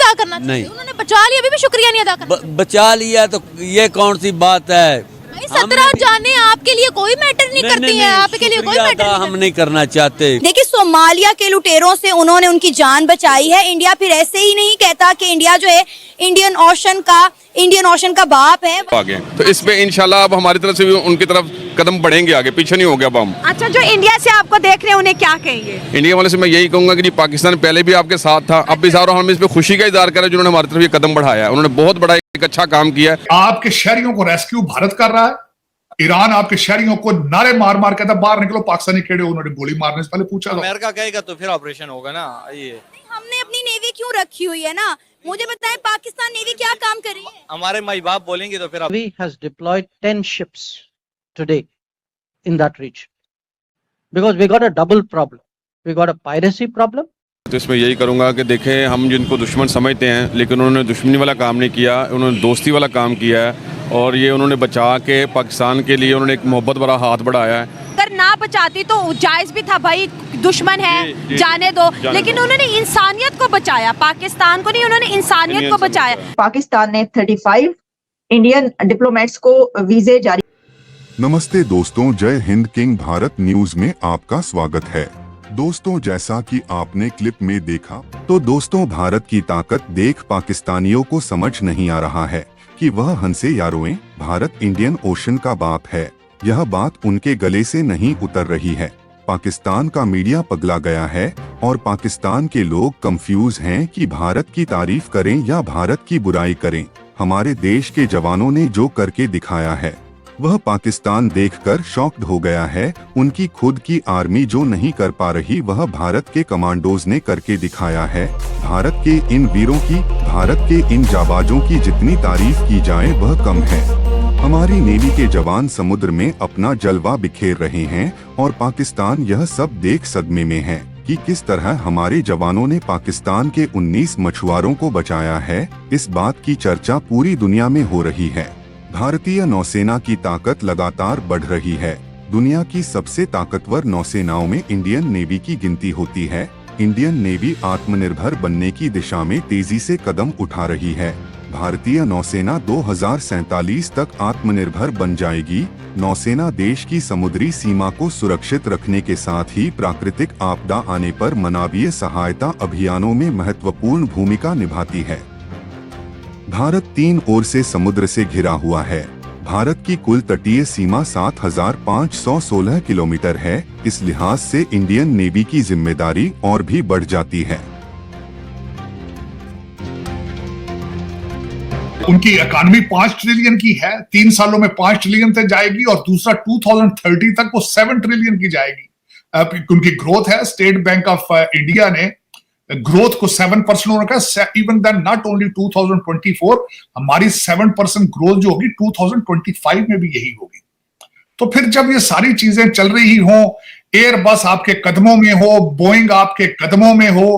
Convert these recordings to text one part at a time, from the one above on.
अदा करना चाहिए? उन्होंने बचा लिया, अभी भी शुक्रिया नहीं अदा करना? बचा लिया तो ये कौन सी बात है? 17 जाने आपके लिए कोई मैटर नहीं करती है, आपके लिए कोई मैटर हम नहीं करना चाहते। देखिए, सोमालिया के लुटेरों से उन्होंने उनकी जान बचाई है। इंडिया फिर ऐसे ही नहीं कहता कि इंडिया जो है इंडियन ओशन का बाप है। आगे तो इस पे इंशाल्लाह अब हमारी तरफ से भी उनकी तरफ कदम बढ़ेंगे, आगे पीछे नहीं हो गया अब हम। अच्छा, जो इंडिया से आपको देख रहे हैं उन्हें क्या कहेंगे? इंडिया वाले से मैं यही कहूंगा कि पाकिस्तान पहले भी आपके साथ था, अब भी साथ, हम इस पे खुशी का इजहार करें जिन्होंने हमारी तरफ ये कदम बढ़ाया है। उन्होंने बहुत बड़ा एक अच्छा काम किया है। आपके शहरियों को रेस्क्यू भारत कर रहा है। ईरान आपके शहरियों को नारे मार मार कहता बाहर निकलो, पाकिस्तानी खेड़े उन्होंने गोली मारने से पहले पूछा। अमेरिका कहेगा तो फिर ऑपरेशन होगा ना। ये हमने अपनी नेवी क्यों रखी हुई है ना, मुझे बताएं पाकिस्तान नेवी क्या काम कर रही है? हमारे माई बाप बोलेंगे तो फिर Navy has deployed 10 ships today in that region because we got a double problem. We got a piracy problem. तो इसमें यही करूंगा कि देखें, हम जिनको दुश्मन समझते हैं लेकिन उन्होंने दुश्मनी वाला काम नहीं किया, उन्होंने दोस्ती वाला काम किया है और ये उन्होंने बचा के पाकिस्तान के लिए उन्होंने एक मोहब्बत भरा हाथ बढ़ाया है। अगर ना बचाती तो जायज भी था भाई, दुश्मन है जाने दो, लेकिन उन्होंने इंसानियत को बचाया, पाकिस्तान को नहीं, उन्होंने इंसानियत को बचाया। पाकिस्तान ने 35 इंडियन डिप्लोमेट्स को वीजे जारी। नमस्ते दोस्तों, जय हिंद किंग भारत न्यूज में आपका स्वागत है। दोस्तों, जैसा कि आपने क्लिप में देखा तो दोस्तों, भारत की ताकत देख पाकिस्तानियों को समझ नहीं आ रहा है कि वह हंसे या रोएं, भारत इंडियन ओशन का बाप है। यह बात उनके गले से नहीं उतर रही है। पाकिस्तान का मीडिया पगला गया है और पाकिस्तान के लोग कंफ्यूज हैं कि भारत की तारीफ करें या भारत की बुराई करें। हमारे देश के जवानों ने जो करके दिखाया है वह पाकिस्तान देखकर शॉक्ड हो गया है। उनकी खुद की आर्मी जो नहीं कर पा रही वह भारत के कमांडोज ने करके दिखाया है। भारत के इन वीरों की, भारत के इन जाबाजों की जितनी तारीफ की जाए वह कम है। हमारी नेवी के जवान समुद्र में अपना जलवा बिखेर रहे हैं और पाकिस्तान यह सब देख सदमे में है कि किस तरह हमारे जवानों ने पाकिस्तान के 19 मछुआरों को बचाया है। इस बात की चर्चा पूरी दुनिया में हो रही है। भारतीय नौसेना की ताकत लगातार बढ़ रही है। दुनिया की सबसे ताकतवर नौसेनाओं में इंडियन नेवी की गिनती होती है। इंडियन नेवी आत्मनिर्भर बनने की दिशा में तेजी से कदम उठा रही है। भारतीय नौसेना 2047 तक आत्मनिर्भर बन जाएगी। नौसेना देश की समुद्री सीमा को सुरक्षित रखने के साथ ही प्राकृतिक आपदा आने पर मानवीय सहायता अभियानों में महत्वपूर्ण भूमिका निभाती है। भारत 3 ओर से समुद्र से घिरा हुआ है। भारत की कुल तटीय सीमा 7,516 किलोमीटर है। इस लिहाज से इंडियन नेवी की जिम्मेदारी और भी बढ़ जाती है। उनकी इकॉनमी 5 ट्रिलियन की है, 3 सालों में 5 ट्रिलियन तक जाएगी और दूसरा 2030 तक वो 7 ट्रिलियन की जाएगी। उनकी ग्रोथ है। स्टेट बैंक ऑफ इंडिया ने ग्रोथ को 7% रखा है। इवन देन नॉट ओनली 2024, हमारी 7% ग्रोथ जो होगी 2025 में भी यही होगी। तो फिर जब ये सारी चीजें चल रही हो, एयरबस आपके कदमों में हो, बोइंग आपके कदमों में हो,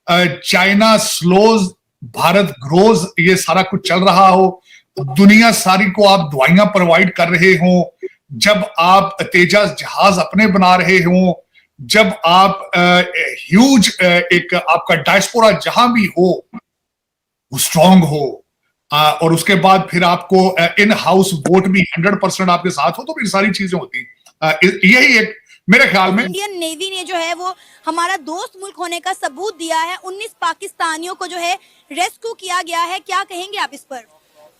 चाइना स्लोज भारत ग्रोज, ये सारा कुछ चल रहा हो, दुनिया सारी को आप दवाइयां प्रोवाइड कर रहे हो, जब आप तेजस जहाज अपने बना रहे हो, जब आप ह्यूज एक आपका डायस्पोरा जहां भी हो वो स्ट्रांग हो, और उसके बाद फिर आपको इन हाउस वोट भी 100% आपके साथ हो, तो फिर सारी चीजें होती। यही एक मेरे ख्याल में इंडियन नेवी ने जो है वो हमारा दोस्त मुल्क होने का सबूत दिया है। 19 पाकिस्तानियों को जो है रेस्क्यू किया गया है। क्या कहेंगे आप इस पर?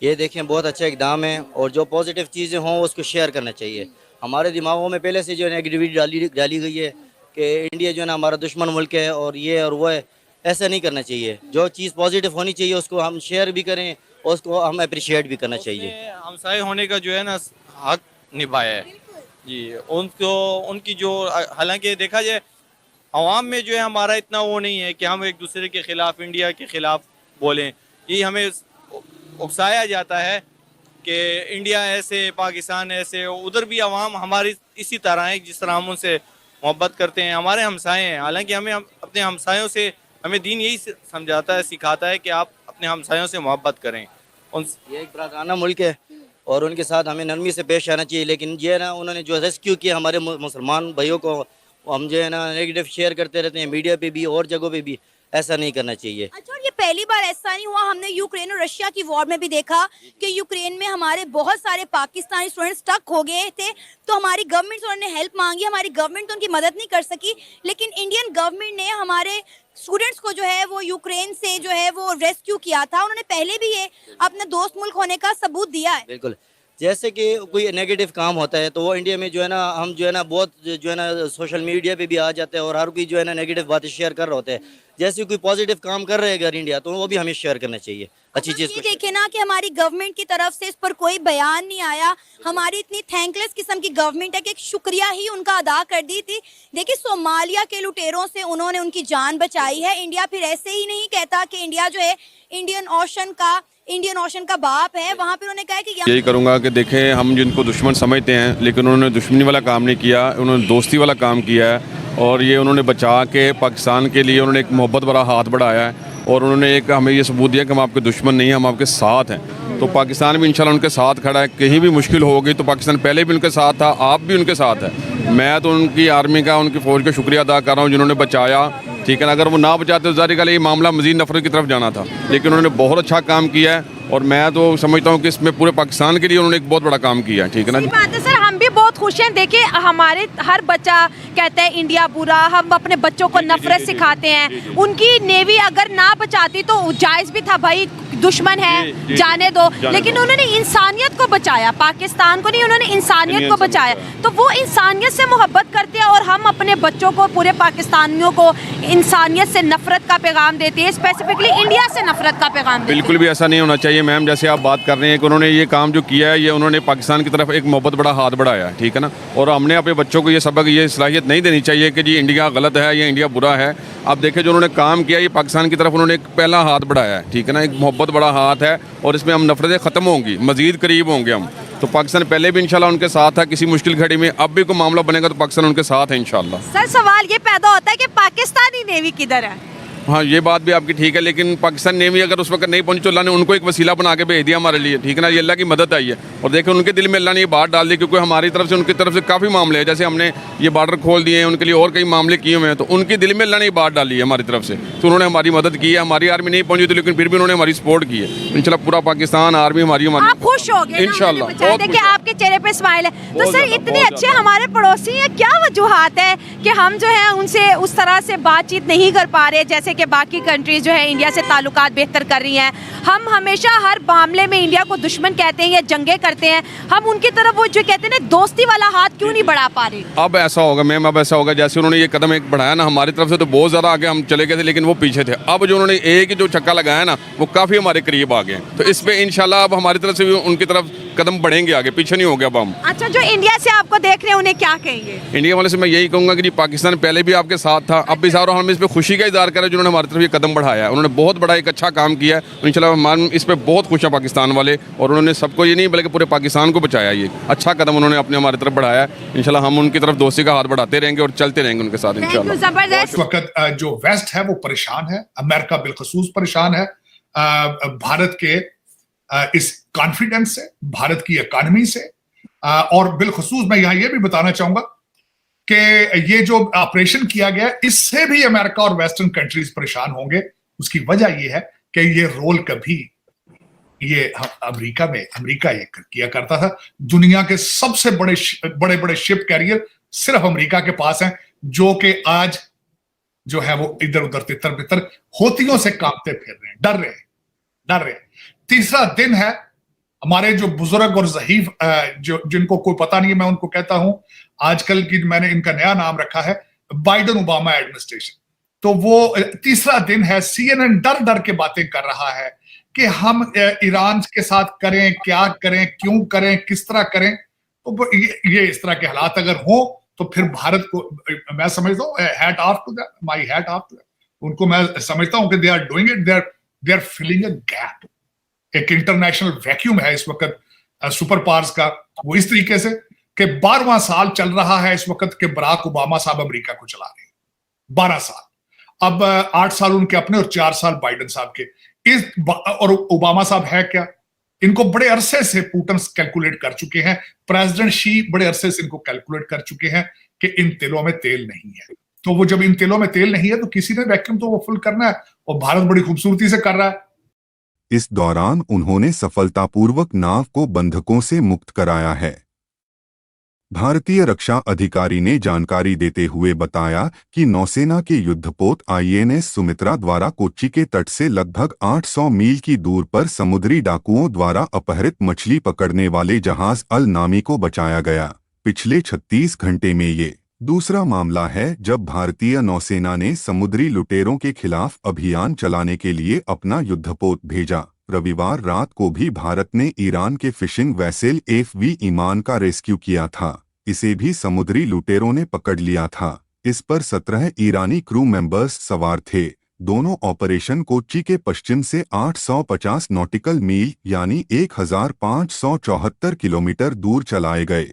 ये देखें, बहुत अच्छा इकदाम है और जो पॉजिटिव चीज़ें हों उसको शेयर करना चाहिए। हमारे दिमागों में पहले से जो नेगेटिविटी डाली गई है कि इंडिया जो है ना हमारा दुश्मन मुल्क है और ये और वो है, ऐसा नहीं करना चाहिए। जो चीज़ पॉजिटिव होनी चाहिए उसको हम शेयर भी करें और उसको हम अप्रिशिएट भी करना चाहिए। हमसाए होने का जो है ना हक निभाया है जी उनको, उनकी जो, हालांकि देखा जाए अवाम में जो है हमारा इतना वो नहीं है कि हम एक दूसरे के खिलाफ, इंडिया के खिलाफ बोलें। ये हमें उकसाया जाता है कि इंडिया ऐसे, पाकिस्तान ऐसे। उधर भी अवाम हमारी इसी तरह है जिस तरह हम उनसे मोहब्बत करते हैं, हमारे हमसाए हैं। हालांकि हमें अपने हमसायों से, हमें दीन यही समझाता है, सिखाता है कि आप अपने हमसायों से मोहब्बत करें। ये एक बरादराना मुल्क है और उनके साथ हमें नरमी से पेश आना चाहिए। लेकिन ये ना उन्होंने जो रेस्क्यू किया हमारे मुसलमान भाइयों को, हम जो है ना नेगेटिव शेयर करते रहते हैं मीडिया पे भी और जगहों पे भी, ऐसा नहीं करना चाहिए। अच्छा, और ये पहली बार ऐसा नहीं हुआ, हमने यूक्रेन और रशिया की वॉर में भी देखा कि यूक्रेन में हमारे बहुत सारे पाकिस्तानी स्टूडेंट स्टक हो गए थे, तो हमारी गवर्नमेंट से उन्होंने हेल्प मांगी, हमारी गवर्नमेंट तो उनकी मदद नहीं कर सकी, लेकिन इंडियन गवर्नमेंट ने हमारे स्टूडेंट्स को जो है वो यूक्रेन से जो है वो रेस्क्यू किया था। उन्होंने पहले भी ये अपने दोस्त मुल्क होने का सबूत दिया है। बिल्कुल, जैसे कि कोई नेगेटिव काम होता है तो वो इंडिया में जो है ना, हम जो है ना बहुत जो है ना सोशल मीडिया पे भी आ जाते हैं और हर कोई जो है ना नेगेटिव बातें शेयर कर रहे होते हैं। जैसे कोई पॉजिटिव काम कर रहे हैं अगर इंडिया, तो वो भी हमें शेयर करना चाहिए अच्छी चीज़ को। देखे ना कि हमारी गवर्नमेंट की तरफ से इस पर कोई बयान नहीं आया। हमारी इतनी थैंकलेस किस्म की गवर्नमेंट है कि एक शुक्रिया ही उनका अदा कर दी थी। देखिए, सोमालिया के लुटेरों से उन्होंने उनकी जान बचाई है। इंडिया फिर ऐसे ही नहीं कहता कि इंडिया जो है इंडियन ओशन का बाप है। वहाँ पे उन्होंने कहा कि यही करूँगा कि देखें, हम जिनको दुश्मन समझते हैं लेकिन उन्होंने दुश्मनी वाला काम नहीं किया, उन्होंने दोस्ती वाला काम किया है और ये उन्होंने बचा के पाकिस्तान के लिए उन्होंने एक मोहब्बत भरा हाथ बढ़ाया है और उन्होंने एक हमें ये सबूत दिया कि हम आपके दुश्मन नहीं हैं, हम आपके साथ हैं। तो पाकिस्तान भी इंशाल्लाह उनके साथ खड़ा है। कहीं भी मुश्किल होगी तो पाकिस्तान पहले भी उनके साथ था, आप भी उनके साथ है। मैं तो उनकी आर्मी का, उनकी फ़ौज का शुक्रिया अदा कर रहा हूँ जिन्होंने बचाया, ठीक है ना। अगर वो ना बचाते तो ज़ाहिर ये मामला मज़ीद नफरत की तरफ जाना था, लेकिन उन्होंने बहुत अच्छा काम किया है और मैं तो समझता हूँ कि इसमें पूरे पाकिस्तान के लिए उन्होंने एक बहुत बड़ा काम किया है, ठीक है ना। सही बात है सर, हम भी बहुत खुश हैं। देखिए, हमारे हर बच्चा कहता है इंडिया बुरा, हम अपने बच्चों को नफरत सिखाते हैं। उनकी नेवी अगर ना बचाती तो जायज़ भी था, भाई दुश्मन है जाने दो, लेकिन उन्होंने इंसानियत को बचाया, पाकिस्तान को नहीं, उन्होंने इंसानियत को बचाया। तो वो इंसानियत से मोहब्बत करते हैं और हम अपने बच्चों को, पूरे पाकिस्तानियों को इंसानियत से नफरत का पैगाम देते हैं, स्पेसिफिकली इंडिया से नफरत का पैगाम देते हैं। बिल्कुल भी ऐसा नहीं होना चाहिए मैम। जैसे आप बात कर रहे हैं कि उन्होंने ये काम जो किया है, ये उन्होंने पाकिस्तान की तरफ एक मोहब्बत बड़ा हाथ बढ़ाया है, ठीक है ना। और हमने अपने बच्चों को ये सबक, ये सलाहियत नहीं देनी चाहिए कि जी इंडिया गलत है या इंडिया बुरा है। आप देखें जो उन्होंने काम किया, ये पाकिस्तान की तरफ उन्होंने एक पहला हाथ बढ़ाया है, ठीक है ना। एक मोहब्बत बड़ा हाथ है और इसमें हम नफरतें ख़त्म होंगी, मज़ीद करीब होंगे हम। तो पाकिस्तान पहले भी इंशाल्लाह उनके साथ था किसी मुश्किल घड़ी में, अब भी कोई मामला बनेगा तो पाकिस्तान उनके साथ है इंशाल्लाह। सर, सवाल ये पैदा होता है कि पाकिस्तानी नेवी किधर है? हाँ, ये बात भी आपकी ठीक है, लेकिन पाकिस्तान नेवी अगर उस वक्त नहीं पहुंची तो अल्लाह ने उनको एक वसीला बना के भेज दिया हमारे लिए, ठीक है ना। ये अल्लाह की मदद आई है और देखो उनके दिल में अल्लाह ने ये बात डाल दी, क्योंकि हमारी तरफ से उनकी तरफ से काफ़ी मामले हैं। जैसे हमने ये बॉर्डर खोल दिए हैं, उनके लिए और कई मामले किए हुए हैं, तो उनके दिल में अल्लाह ने ये बात डाली है हमारी तरफ से, तो उन्होंने हमारी मदद की है। हमारी आर्मी नहीं पहुंची थी लेकिन फिर भी उन्होंने हमारी सपोर्ट की है। इंशाल्लाह पूरा पाकिस्तान आर्मी हमारी आप खुश हो गए इंशाल्लाह, देखिए आपके चेहरे पे स्माइल है। तो सर, इतने अच्छे हमारे पड़ोसी हैं, क्या वजूहात है कि हम जो है उनसे उस तरह से बातचीत नहीं कर पा रहे जैसे कि बाकी कंट्रीज जो है इंडिया से ताल्लुकात बेहतर कर रही हैं? हम हमेशा हर मामले में इंडिया को दुश्मन कहते हैं या जंगे करते हैं, हम उनकी तरफ वो जो कहते हैं ना दोस्ती वाला हाथ क्यों नहीं बढ़ा पा रहे? अब ऐसा होगा मैम, अब ऐसा होगा जैसे उन्होंने ये कदम एक बढ़ाया ना हमारी तरफ से, तो बहुत ज़्यादा आगे हम चले गए थे लेकिन वो पीछे थे। अब जो उन्होंने एक जो छक्का लगाया ना, वो काफ़ी हमारे करीब आ गए। तो इस पे इंशाल्लाह अब हमारी तरफ से भी उनकी तरफ कदम बढ़ेंगे आगे, पीछे नहीं हो गया अब हम। अच्छा, जो इंडिया से आपको देख रहे हैं उन्हें क्या कहेंगे? इंडिया वाले से मैं यही कहूँगा कि जी पाकिस्तान पहले भी आपके साथ था, अब भी सारा हम इस पर खुशी का इज़हार करें जिन्होंने हमारी तरफ ये कदम बढ़ाया है। उन्होंने बहुत बड़ा एक अच्छा काम किया है, इंशाल्लाह हम इस पर बहुत खुश हैं पाकिस्तान वाले, और उन्होंने सबको ये नहीं बल्कि पूरे पाकिस्तान को बचाया। ये अच्छा कदम उन्होंने अपने हमारी तरफ बढ़ाया है। इंशाल्लाह हम उनकी तरफ दोस्ती का हाथ बढ़ाते रहेंगे और चलते रहेंगे उनके साथ इंशाल्लाह। इस वक्त जो वेस्ट है वो परेशान है, अमेरिका बिलखसूस परेशान है भारत के इस कॉन्फिडेंस से, भारत की इकॉनमी से, और बिलखसूस मैं यहाँ ये भी बताना चाहूंगा कि ये जो ऑपरेशन किया गया इससे भी अमेरिका और वेस्टर्न कंट्रीज परेशान होंगे। उसकी वजह ये है कि ये रोल कभी ये अमेरिका ये किया करता था। दुनिया के सबसे बड़े शिप कैरियर सिर्फ अमेरिका के पास हैं, जो कि आज जो है वो इधर उधर तितर बितर होतियों से कांपते फिर रहे हैं, डर रहे हैं। तीसरा दिन है हमारे जो बुजुर्ग और ज़हीफ जिनको कोई पता नहीं है, मैं उनको कहता हूं आजकल की, मैंने इनका नया नाम रखा है बाइडन ओबामा एडमिनिस्ट्रेशन। तो वो तीसरा दिन है, CNN डर के बातें कर रहा है कि हम ईरान के साथ करें, क्या करें, क्यों करें, किस तरह करें। तो ये इस तरह के हालात अगर हो तो फिर भारत को मैं समझता हूँ hat off to that, my hat off to that. उनको मैं समझता हूँ कि they are doing it, they are filling a gap. एक इंटरनेशनल वैक्यूम है इस वक्त सुपर पावर्स का, वो इस तरीके से कि 12वां साल चल रहा है इस वक्त के बराक ओबामा साहब अमेरिका को चला रहे हैं, 12 साल। अब 8 साल उनके अपने और 4 साल बाइडन साहब के। और ओबामा साहब है क्या, इनको बड़े अरसे से पुतिन कैलकुलेट कर चुके हैं, प्रेसिडेंट शी बड़े अरसे से इनको कैलकुलेट कर चुके हैं कि इन तिलों में तेल नहीं है। तो वो जब इन तेलों में तेल नहीं है तो किसी ने वैक्यूम तो वो फुल करना है, और भारत बड़ी खूबसूरती से कर रहा है। इस दौरान उन्होंने सफलतापूर्वक नाव को बंधकों से मुक्त कराया है। भारतीय रक्षा अधिकारी ने जानकारी देते हुए बताया कि नौसेना के युद्धपोत INS सुमित्रा द्वारा कोच्चि के तट से लगभग 800 मील की दूर पर समुद्री डाकुओं द्वारा अपहरित मछली पकड़ने वाले जहाज अल नामी को बचाया गया। पिछले 36 घंटे में ये दूसरा मामला है जब भारतीय नौसेना ने समुद्री लुटेरों के खिलाफ अभियान चलाने के लिए अपना युद्धपोत भेजा। रविवार रात को भी भारत ने ईरान के फिशिंग वैसेल FV ईमान का रेस्क्यू किया था। इसे भी समुद्री लुटेरों ने पकड़ लिया था। इस पर 17 ईरानी क्रू मेंबर्स सवार थे। दोनों ऑपरेशन कोच्चि के पश्चिम से 850 नॉटिकल मील यानी 1574 किलोमीटर दूर चलाए गए।